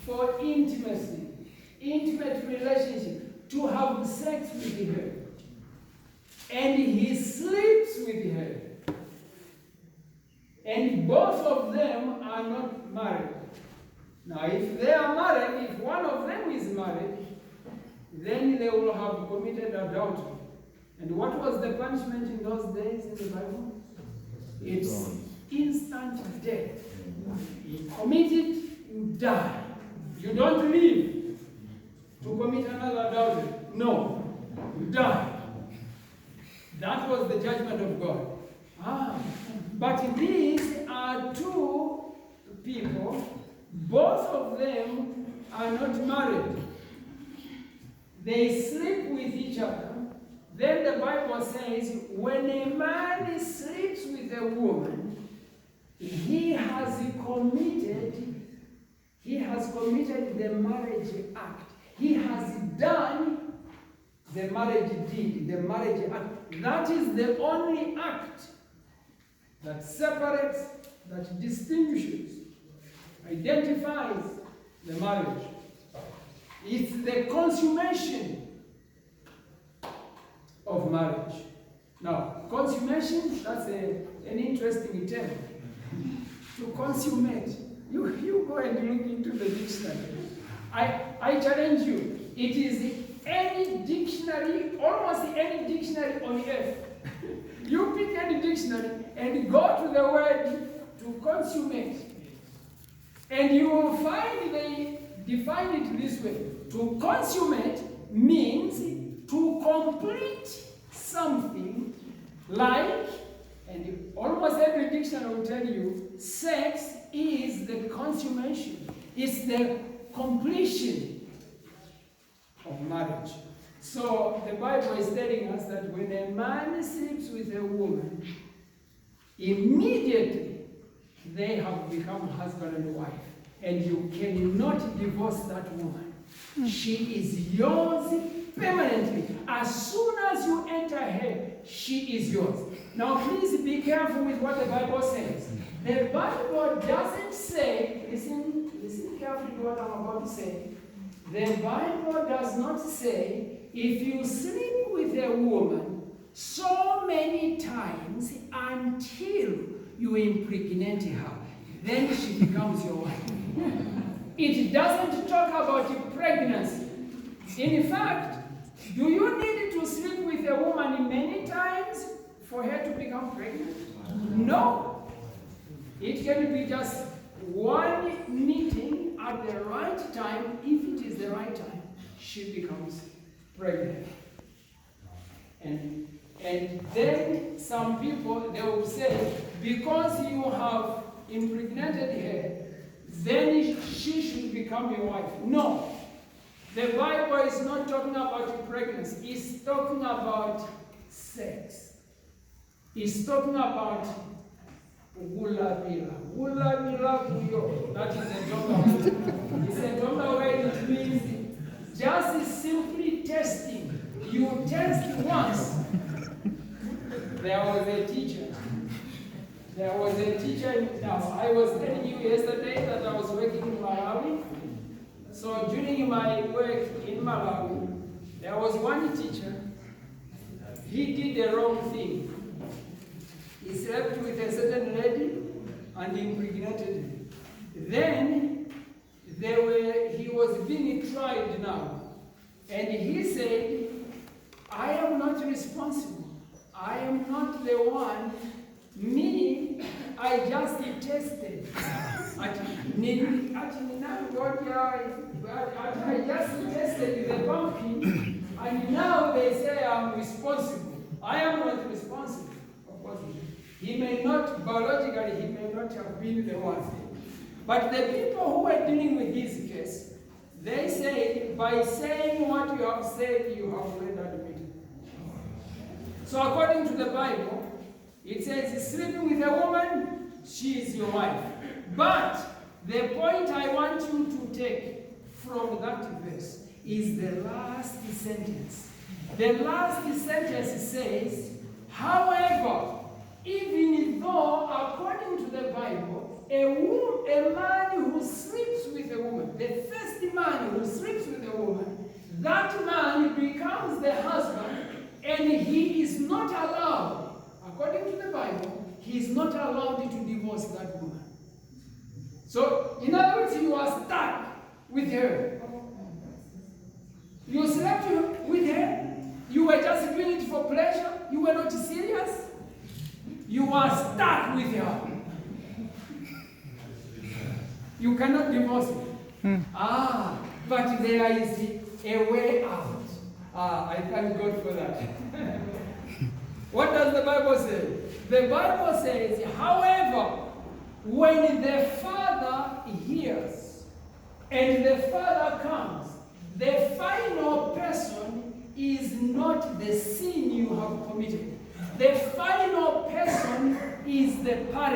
for intimacy, intimate relationship, to have sex with her. And he sleeps with her. And both of them are not married. Now, if they are married, if one of them is married, then they will have committed adultery. And what was the punishment in those days in the Bible? It's instant death. You commit it, you die. You don't live to commit another adultery. No, you die. That was the judgment of God. But these are two people, both of them are not married. They sleep with each other. Then the Bible says, when a man sleeps with a woman, he has committed the marriage act. He has done the marriage deed, the marriage act. That is the only act that separates, that distinguishes, identifies the marriage. It's the consummation of marriage. Now, consummation, that's an interesting term. To consummate. You go and look into the dictionary. I challenge you. It is any dictionary, almost any dictionary on earth. You pick any dictionary and go to the word to consummate. And you will find they define it this way. To consummate means to complete something like, and almost every dictionary will tell you, sex is the consummation. It's the completion of marriage. So the Bible is telling us that when a man sleeps with a woman, immediately they have become husband and wife. And you cannot divorce that woman. She is yours permanently. As soon as you enter her, she is yours. Now please be careful with what the Bible says. The Bible doesn't say, listen carefully to what I'm about to say. The Bible does not say, if you sleep with a woman so many times until you impregnate her, then she becomes your wife. It doesn't talk about pregnancy. In fact, do you need to sleep with a woman many times for her to become pregnant? No. It can be just one meeting at the right time. If it is the right time, she becomes pregnant. And then some people, they will say, because you have impregnated her, then she should become your wife. No. The Bible is not talking about pregnancy. It's talking about sex. It's talking about gula bila. Gula bila kuyo. That is a Tonga word. It's a Tonga word. It means just simply testing. You test once. There was a teacher. Now, I was telling you yesterday that I was working in Malawi. So during my work in Malawi, there was one teacher. He did the wrong thing. He slept with a certain lady and impregnated her. Then he was being tried now. And he said, I am not responsible. I am not the one. Me, I just tested. I just tested the pumpkin, and now they say I'm responsible. I am not responsible. Of course, he may not, biologically, he may not have been the one. But the people who were dealing with this case, they say, by saying what you have said, you have already admitted. So according to the Bible, it says, sleeping with a woman, she is your wife. But the point I want you to take from that verse is the last sentence. The last sentence says, however, even though according to the Bible, A man who sleeps with a woman, the first man who sleeps with a woman, that man becomes the husband, and he is not allowed, according to the Bible, he is not allowed to divorce that woman. So, in other words, you are stuck with her. You slept with her, you were just doing it for pleasure, you were not serious, you are stuck with her. You cannot divorce her. But there is a way out. I thank God for that. What does the Bible say? The Bible says, however, when the father hears and the father comes, the final person is not the sin you have committed. The final person is the parent.